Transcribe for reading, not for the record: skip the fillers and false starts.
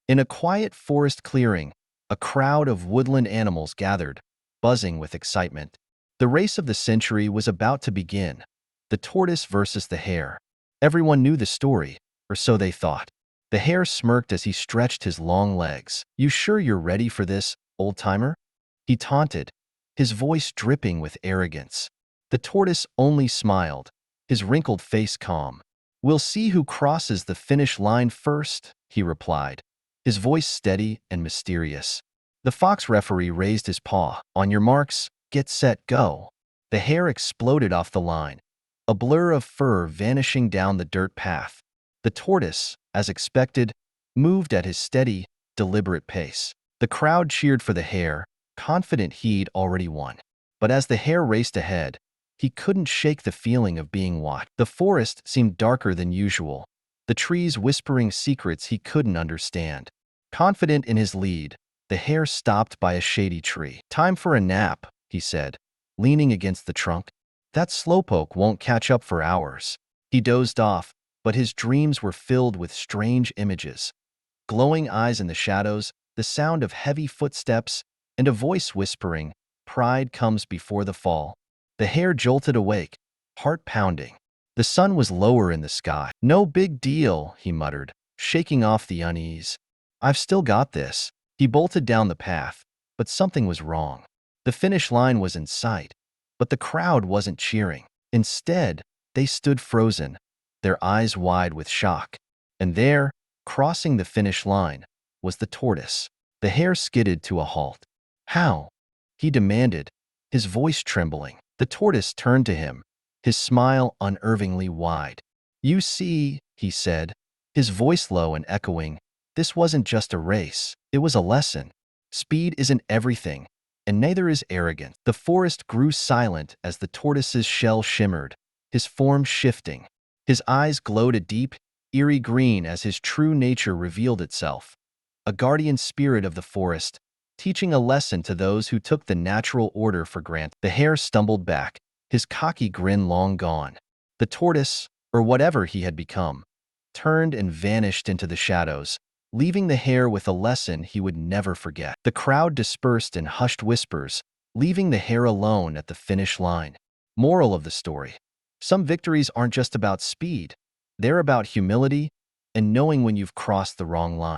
In a quiet forest clearing, a crowd of woodland animals gathered, buzzing with excitement. The race of the century was about to begin, the tortoise versus the hare. Everyone knew the story, or so they thought. The hare smirked as he stretched his long legs. "You sure you're ready for this, old-timer?" he taunted, his voice dripping with arrogance. The tortoise only smiled, his wrinkled face calm. "We'll see who crosses the finish line first," he replied, his voice steady and mysterious. The fox referee raised his paw. "On your marks, get set, go." The hare exploded off the line, a blur of fur vanishing down the dirt path. The tortoise, as expected, moved at his steady, deliberate pace. The crowd cheered for the hare, confident he'd already won. But as the hare raced ahead, he couldn't shake the feeling of being watched. The forest seemed darker than usual, the trees whispering secrets he couldn't understand. Confident in his lead, the hare stopped by a shady tree. "Time for a nap," he said, leaning against the trunk. "That slowpoke won't catch up for hours." He dozed off, but his dreams were filled with strange images. Glowing eyes in the shadows, the sound of heavy footsteps, and a voice whispering, "Pride comes before the fall." The hare jolted awake, heart pounding. The sun was lower in the sky. "No big deal," he muttered, shaking off the unease. "I've still got this." He bolted down the path, but something was wrong. The finish line was in sight, but the crowd wasn't cheering. Instead, they stood frozen, their eyes wide with shock. And there, crossing the finish line, was the tortoise. The hare skidded to a halt. "How?" he demanded, his voice trembling. The tortoise turned to him, his smile unervingly wide. "You see," he said, his voice low and echoing, "this wasn't just a race, it was a lesson. Speed isn't everything, and neither is arrogance." The forest grew silent as the tortoise's shell shimmered, his form shifting. His eyes glowed a deep, eerie green as his true nature revealed itself. A guardian spirit of the forest, teaching a lesson to those who took the natural order for granted. The hare stumbled back, his cocky grin long gone. The tortoise, or whatever he had become, turned and vanished into the shadows, leaving the hare with a lesson he would never forget. The crowd dispersed in hushed whispers, leaving the hare alone at the finish line. Moral of the story: some victories aren't just about speed, they're about humility and knowing when you've crossed the wrong line.